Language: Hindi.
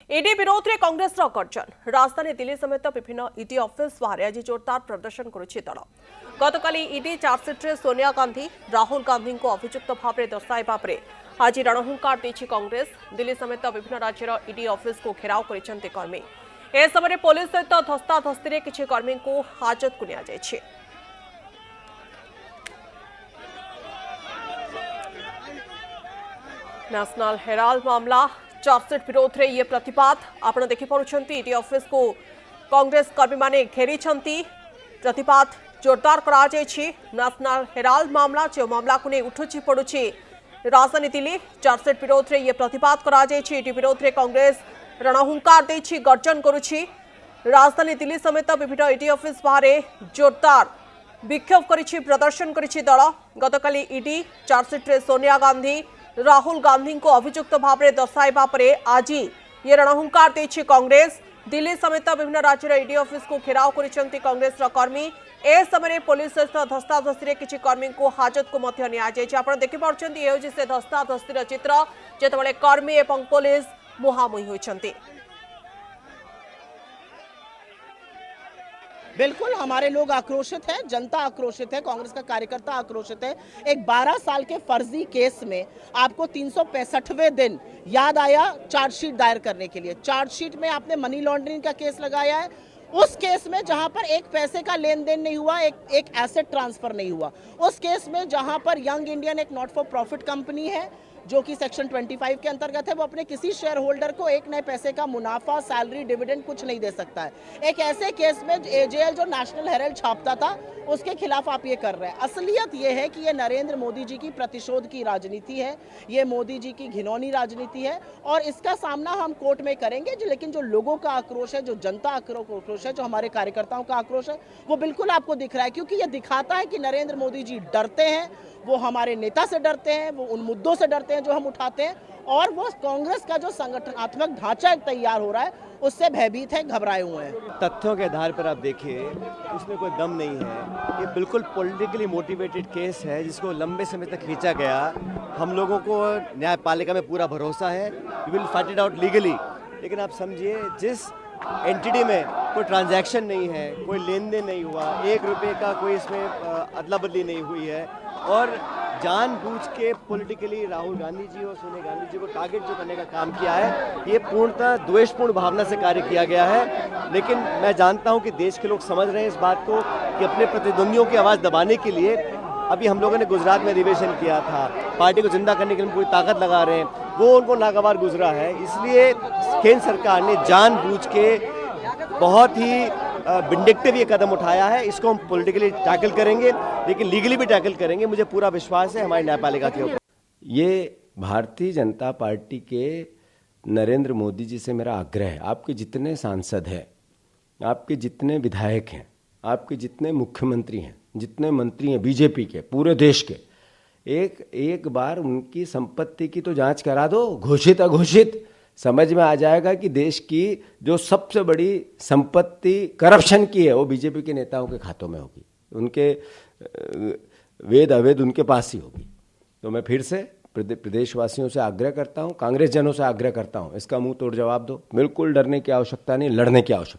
ईडी विरोध में कांग्रेस गर्जन राजधानी दिल्ली समेत विभिन्न ईडी ऑफिस बाहर आज जोरदार प्रदर्शन करुछि दल। गतकाली ईडी चार्जसीट्रे सोनिया गांधी राहुल गांधी को अभियुक्त भाव में दर्शाइबा परे आज रणहुंकार देछि कांग्रेस। दिल्ली समेत विभिन्न राज्यर ईडी ऑफिस को घेराव करिसेंति कर्मी। ए समय पुलिस सहित धस्ताधस्ती में किछि कर्मी को हाजत को निया जायछि। नेशनल हेराल्ड मामला चार्जसीट विरोध में ये प्रतिवाद आप देखिपुंट। ईडी ऑफिस को कांग्रेस कर्मी माने घेरी प्रतिवाद जोरदार करा नेशनल हेराल्ड मामला जो मामला को नहीं उठुची पड़ुची राजधानी दिल्ली चार्जसीट विरोध में ये प्रतिवाद करा ईडी विरोध में कांग्रेस रणहुंकार देछि गर्जन करुछि। राजधानी दिल्ली समेत विभिन्न ईडी ऑफिस बाहर जोरदार विक्षोभ करिछि प्रदर्शन करिछि दल। गतकाली ईडी चार्जसीट्रे सोनिया गांधी राहुल गांधी को अभियुक्त भाव में दर्शाइबा परे आज ये रणहुंकार देछि कांग्रेस। दिल्ली समेत विभिन्न राज्यर ईडी ऑफिस को घेराव करिसेंति कांग्रेस कर्मी। ए समय पुलिस सहित धस्ताधस्ती किछि कर्मी को हाजत को मध्य निया जायछि। आपण देखि पारुछंती ए होछि से धस्ताधस्तीर चित्र जेतेबेले कर्मी एवं पुलिस मुहामुही होइछंती। बिल्कुल हमारे लोग आक्रोशित हैं, जनता आक्रोशित है, कांग्रेस का कार्यकर्ता आक्रोशित है। एक 12 साल के फर्जी केस में आपको 365वें दिन याद आया चार्जशीट दायर करने के लिए। चार्जशीट में आपने मनी लॉन्ड्रिंग का केस लगाया है। उस केस में जहां पर एक पैसे का लेन देन नहीं हुआ, एक एसेट ट्रांसफर नहीं हुआ। उस केस में जहां पर यंग इंडियन एक नॉट फॉर प्रॉफिट कंपनी है जो कि सेक्शन 25 के अंतर्गत है, वो अपने किसी शेयर होल्डर को एक नए पैसे का मुनाफा, सैलरी, डिविडेंड कुछ नहीं दे सकता है। एक ऐसे केस में एजेएल जो नेशनल हेराल्ड छापता था उसके खिलाफ आप ये कर रहे हैं। असलियत ये है कि ये नरेंद्र मोदी जी की प्रतिशोध की राजनीति है, ये मोदी जी की घिनौनी राजनीति है और इसका सामना हम कोर्ट में करेंगे। लेकिन जो लोगों का आक्रोश है, जो जनता आक्रोश है, जो हमारे कार्यकर्ताओं का आक्रोश है, वो बिल्कुल आपको दिख रहा है क्योंकि ये दिखाता है कि नरेंद्र मोदी जी डरते हैं। वो हमारे नेता से डरते हैं, वो उन मुद्दों से डरते हैं जो हम उठाते हैं और वो कांग्रेस का जो संगठनात्मक ढांचा तैयार हो रहा है उससे भयभीत है, घबराए हुए हैं। तथ्यों के आधार पर आप देखिए उसमें कोई दम नहीं है। ये बिल्कुल पॉलिटिकली मोटिवेटेड केस है जिसको लंबे समय तक खींचा गया। हम लोगों को न्यायपालिका में पूरा भरोसा है, we will fight it out legally. लेकिन आप समझिए जिस एंटिटी में कोई ट्रांजैक्शन नहीं है, कोई लेन देन नहीं हुआ, 1 रुपये का कोई इसमें अदला बदली नहीं हुई है और जानबूझ के पॉलिटिकली राहुल गांधी जी और सोनिया गांधी जी को टारगेट जो करने का काम किया है, ये पूर्णतः द्वेषपूर्ण भावना से कार्य किया गया है। लेकिन मैं जानता हूं कि देश के लोग समझ रहे हैं इस बात को कि अपने प्रतिद्वंदियों की आवाज़ दबाने के लिए अभी हम लोगों ने गुजरात में अधिवेशन किया था, पार्टी को जिंदा करने के लिए पूरी ताकत लगा रहे हैं, वो उनको नागवार गुजरा है। इसलिए केंद्र सरकार ने जानबूझ के बहुत ही विंडिक्टिव ये कदम उठाया है। इसको हम पॉलिटिकली टैकल करेंगे लेकिन लीगली भी टैकल करेंगे। मुझे पूरा विश्वास है हमारी न्यायपालिका के ऊपर। ये भारतीय जनता पार्टी के नरेंद्र मोदी जी से मेरा आग्रह है, आपके जितने सांसद हैं, आपके जितने विधायक हैं, आपके जितने मुख्यमंत्री हैं, जितने मंत्री हैं बीजेपी के पूरे देश के, एक बार उनकी संपत्ति की तो जांच करा दो, घोषित अघोषित। समझ में आ जाएगा कि देश की जो सबसे बड़ी संपत्ति करप्शन की है वो बीजेपी के नेताओं के खातों में होगी, उनके वेद अवैध उनके पास ही होगी। तो मैं फिर से प्रदेशवासियों से आग्रह करता हूँ, कांग्रेस जनों से आग्रह करता हूँ, इसका मुंह तोड़ जवाब दो। बिल्कुल डरने की आवश्यकता नहीं, लड़ने की आवश्यकता।